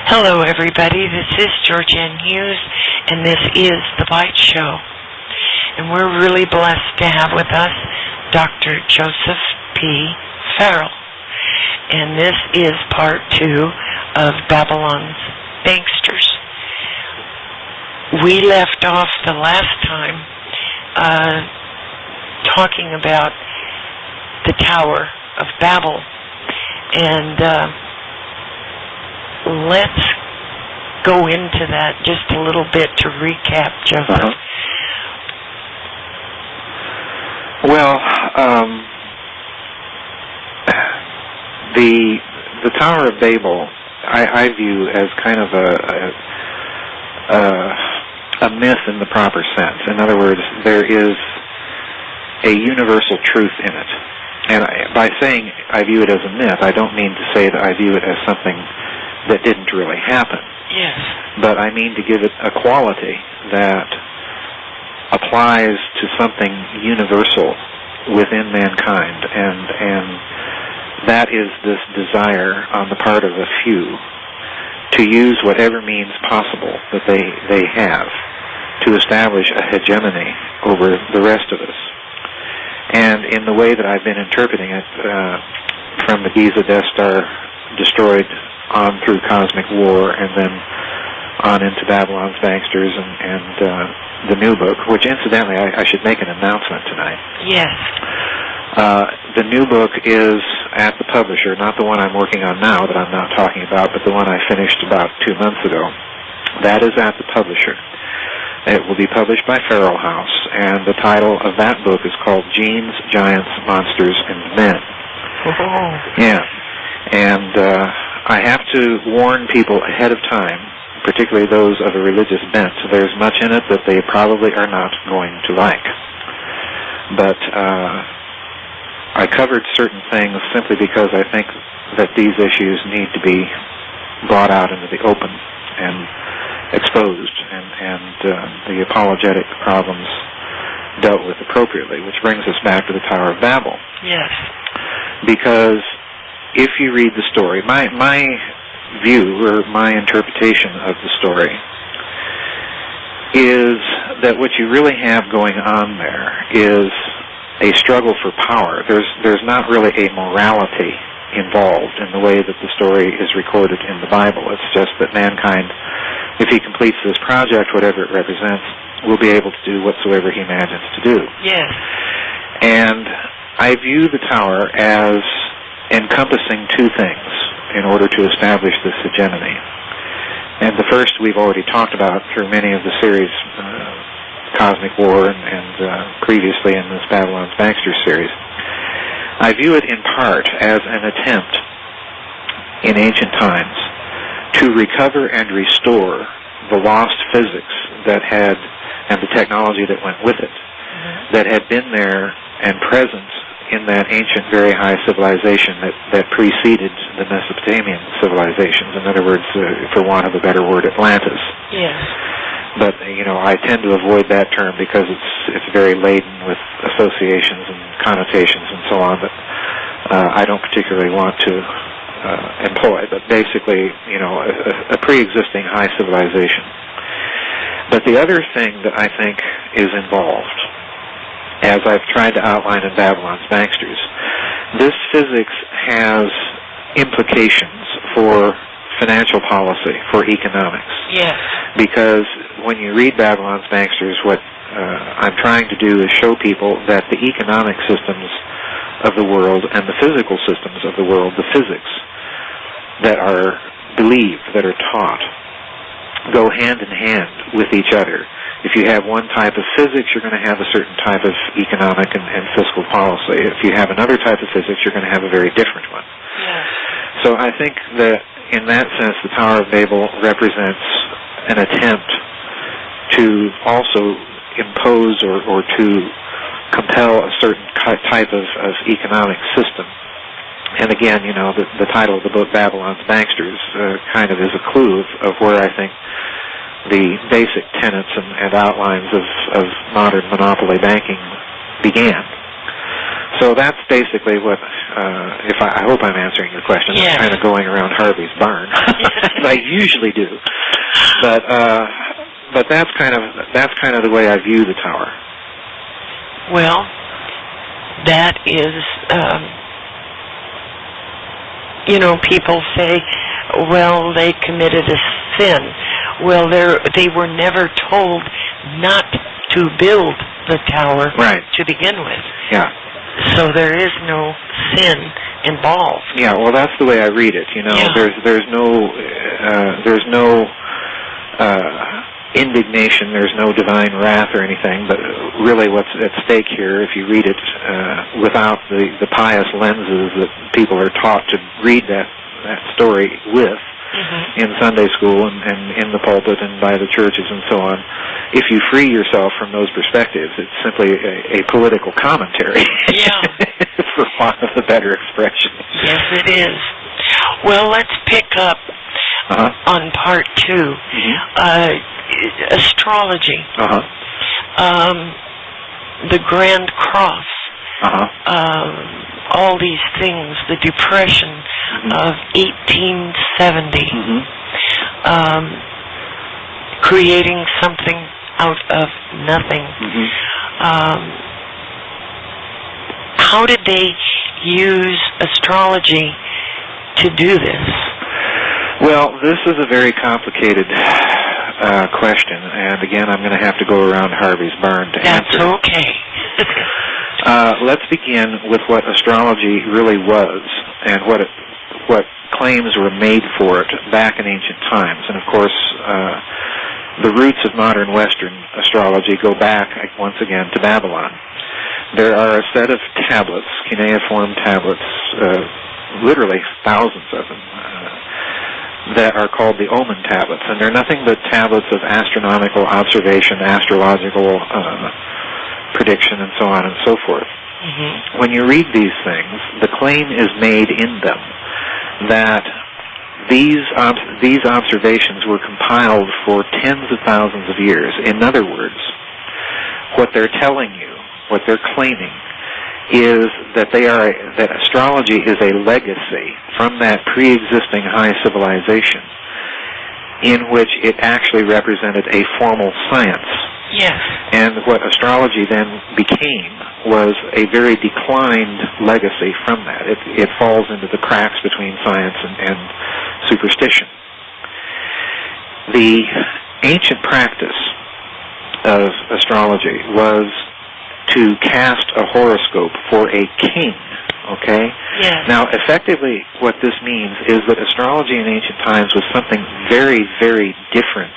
Hello, everybody. This is GeorgeAnn Hughes, and this is The Bite Show. And we're really blessed to have with us Dr. Joseph P. Farrell. And this is part 2 of Babylon's Banksters. We left off the last time talking about the Tower of Babel. And let's go into that just a little bit to recap, Joseph. Well, the Tower of Babel, I view as kind of a myth in the proper sense. In other words, there is a universal truth in it. And by saying I view it as a myth, I don't mean to say that I view it as something that didn't really happen. Yes. But I mean to give it a quality that applies to something universal within mankind, and that is this desire on the part of a few to use whatever means possible that they have to establish a hegemony over the rest of us. And in the way that I've been interpreting it, from the Giza Death Star destroyed on through cosmic war, and then on into Babylon's Banksters and the new book, which incidentally I should make an announcement tonight. Yes. The new book is at the publisher, not the one I'm working on now that I'm not talking about, but the one I finished about 2 months ago. That is at the publisher. It will be published by Farrell House, and the title of that book is called Genes, Giants, Monsters, and Men. Oh. Yeah. And I have to warn people ahead of time, particularly those of a religious bent. There's much in it that they probably are not going to like. But I covered certain things simply because I think that these issues need to be brought out into the open and exposed, and the apologetic problems dealt with appropriately, which brings us back to the Tower of Babel. Yes. Because if you read the story, my view or my interpretation of the story is that what you really have going on there is a struggle for power. There's not really a morality involved in the way that the story is recorded in the Bible. It's just that mankind, if he completes this project, whatever it represents, will be able to do whatsoever he imagines to do. Yes. And I view the tower as encompassing two things in order to establish this hegemony. And the first we've already talked about through many of the series, Cosmic War and previously in this Babylon's Bankster series. I view it in part as an attempt in ancient times to recover and restore the lost physics that had, and the technology that went with it, that had been there and present in that ancient, very high civilization that preceded the Mesopotamian civilizations. In other words, for want of a better word, Atlantis. Yes. But, I tend to avoid that term because it's very laden with associations and connotations and so on that I don't particularly want to employ. But basically, a pre-existing high civilization. But the other thing that I think is involved, as I've tried to outline in Babylon's Banksters, this physics has implications for financial policy, for economics. Yes. Because when you read Babylon's Banksters, what I'm trying to do is show people that the economic systems of the world and the physical systems of the world, the physics that are believed, that are taught, go hand in hand with each other. If you have one type of physics, you're going to have a certain type of economic and fiscal policy. If you have another type of physics, you're going to have a very different one. Yes. So I think that in that sense, the Tower of Babel represents an attempt to also impose or to compel a certain type of economic system. And again, the title of the book, Babylon's Banksters, kind of is a clue of where I think the basic tenets and outlines of modern monopoly banking began. So that's basically what, I hope I'm answering your question. Yes. I'm kind of going around Harvey's barn. I usually do. But that's kind of the way I view the tower. Well, that is, people say, well, they committed a sin. Well, they were never told not to build the tower to begin with. Yeah. So there is no sin involved. Yeah, well, that's the way I read it. There's no indignation, there's no divine wrath or anything, but really what's at stake here, if you read it without the pious lenses that people are taught to read that story with, in Sunday school and in the pulpit and by the churches and so on, if you free yourself from those perspectives, it's simply a political commentary. Yeah. For want of a better expression. Yes, it is. Well, let's pick up on part 2. Astrology. The Grand Cross. All these things, the Depression of 1870, creating something out of nothing. How did they use astrology to do this? Well, this is a very complicated question, and again, I'm going to have to go around Harvey's barn to answer. That's okay. Let's begin with what astrology really was and what claims were made for it back in ancient times. And of course, the roots of modern Western astrology go back, once again, to Babylon. There are a set of tablets, cuneiform tablets, literally thousands of them, that are called the Omen tablets. And they're nothing but tablets of astronomical observation, astrological prediction, and so on and so forth. When you read these things, the claim is made in them that these observations were compiled for tens of thousands of years. In other words, what they're telling you, what they're claiming, is that that astrology is a legacy from that pre-existing high civilization in which it actually represented a formal science. Yes. And what astrology then became was a very declined legacy from that. It falls into the cracks between science and superstition. The ancient practice of astrology was to cast a horoscope for a king, okay? Yes. Now, effectively, what this means is that astrology in ancient times was something very, very different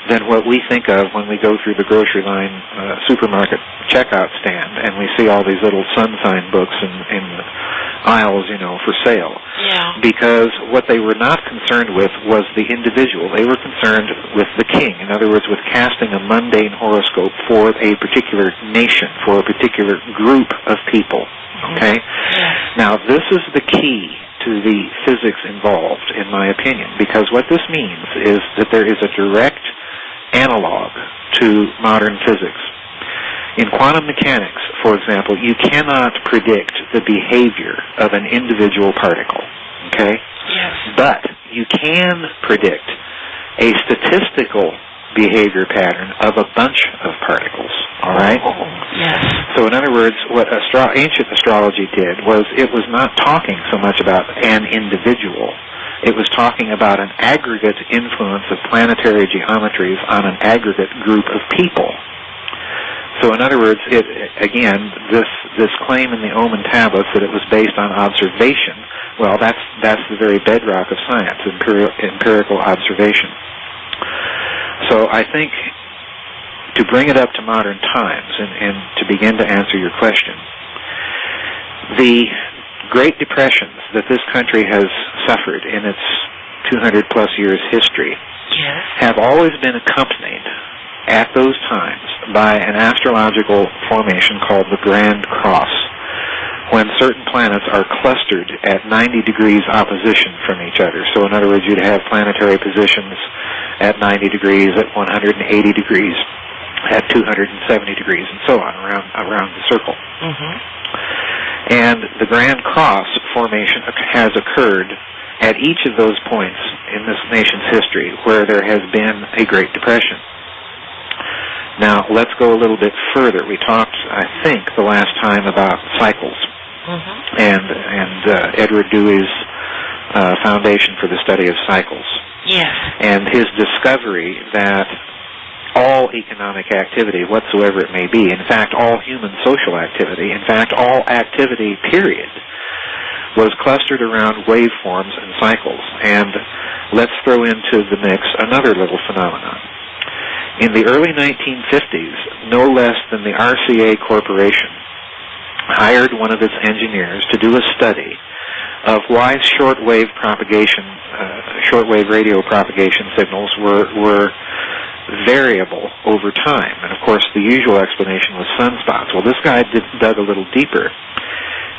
than what we think of when we go through the grocery line supermarket checkout stand and we see all these little sun sign books in aisles, for sale. Yeah. Because what they were not concerned with was the individual. They were concerned with the king. In other words, with casting a mundane horoscope for a particular nation, for a particular group of people. Okay? Yes. Now, this is the key to the physics involved, in my opinion, because what this means is that there is a direct analog to modern physics. In quantum mechanics, for example, you cannot predict the behavior of an individual particle, okay? Yes. But you can predict a statistical behavior pattern of a bunch of particles, all right? Yes. So in other words, what ancient astrology did was it was not talking so much about an individual. It was talking about an aggregate influence of planetary geometries on an aggregate group of people. So in other words, this claim in the Omen tablets that it was based on observation, well, that's the very bedrock of science, empirical observation. So I think to bring it up to modern times and to begin to answer your question, the Great Depressions that this country has suffered in its 200-plus years history have always been accompanied at those times by an astrological formation called the Grand Cross, when certain planets are clustered at 90 degrees opposition from each other. So in other words, you'd have planetary positions at 90 degrees, at 180 degrees, at 270 degrees, and so on around the circle. And the Grand Cross formation has occurred at each of those points in this nation's history where there has been a Great Depression. Now, let's go a little bit further. We talked, I think, the last time about cycles and Edward Dewey's Foundation for the Study of Cycles. Yes. And his discovery that all economic activity, whatsoever it may be, in fact, all human social activity, in fact, all activity, period, was clustered around waveforms and cycles. And let's throw into the mix another little phenomenon. In the early 1950s, no less than the RCA Corporation hired one of its engineers to do a study of why shortwave radio propagation signals were variable over time. And of course, the usual explanation was sunspots. Well, this guy dug a little deeper,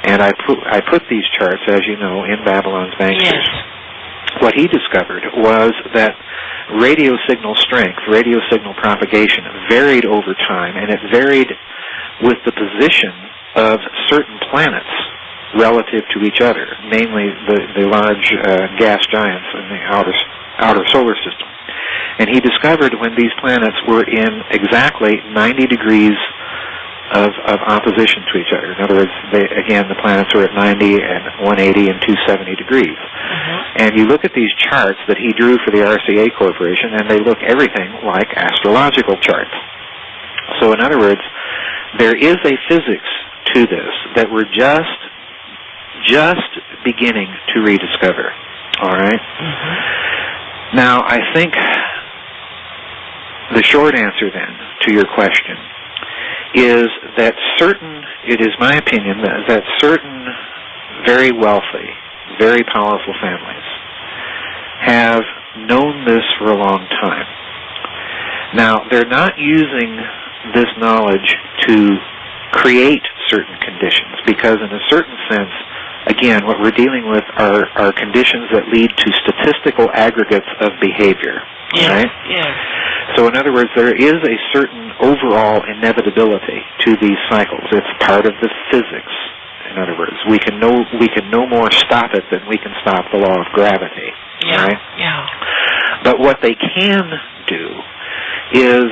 and I put these charts, as you know, in Babylon's Bankers. Yes. What he discovered was that radio signal strength, radio signal propagation varied over time, and it varied with the position of certain planets relative to each other, namely the large gas giants in the outer solar system. And he discovered when these planets were in exactly 90 degrees of opposition to each other. In other words, the planets were at 90 and 180 and 270 degrees. And you look at these charts that he drew for the RCA Corporation, and they look everything like astrological charts. So in other words, there is a physics to this that we're just beginning to rediscover. All right? Now, I think the short answer then to your question is that it is my opinion that certain very wealthy, very powerful families have known this for a long time. Now, they're not using this knowledge to create certain conditions, because in a certain sense, again, what we're dealing with are conditions that lead to statistical aggregates of behavior. Right? Yeah. So in other words, there is a certain overall inevitability to these cycles. It's part of the physics. In other words, we can no more stop it than we can stop the law of gravity. Yeah. Right? Yeah. But what they can do is,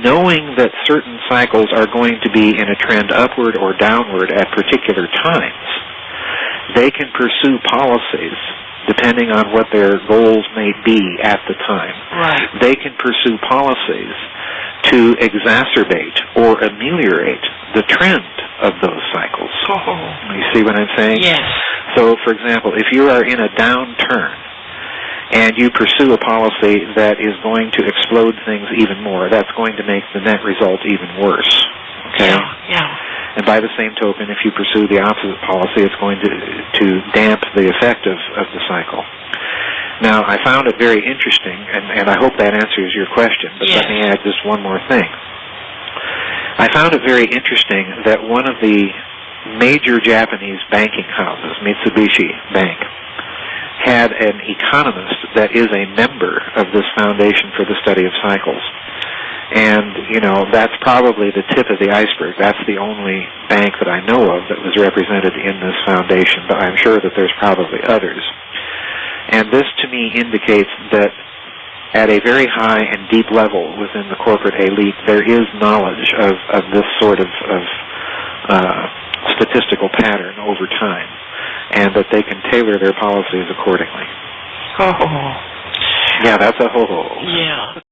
knowing that certain cycles are going to be in a trend upward or downward at particular times, they can pursue policies depending on what their goals may be at the time. Right. They can pursue policies to exacerbate or ameliorate the trend of those cycles. You see what I'm saying? Yes. So, for example, if you are in a downturn and you pursue a policy that is going to explode things even more, that's going to make the net result even worse. Okay? Yeah. And by the same token, if you pursue the opposite policy, it's going to damp the effect of the cycle. Now, I found it very interesting, and I hope that answers your question, but let me add just one more thing. I found it very interesting that one of the major Japanese banking houses, Mitsubishi Bank, had an economist that is a member of this Foundation for the Study of Cycles. And, you know, that's probably the tip of the iceberg. That's the only bank that I know of that was represented in this foundation, but I'm sure that there's probably others. And this, to me, indicates that at a very high and deep level within the corporate elite, there is knowledge of this sort of statistical pattern over time, and that they can tailor their policies accordingly. Oh. Yeah, that's a ho-ho. Yeah.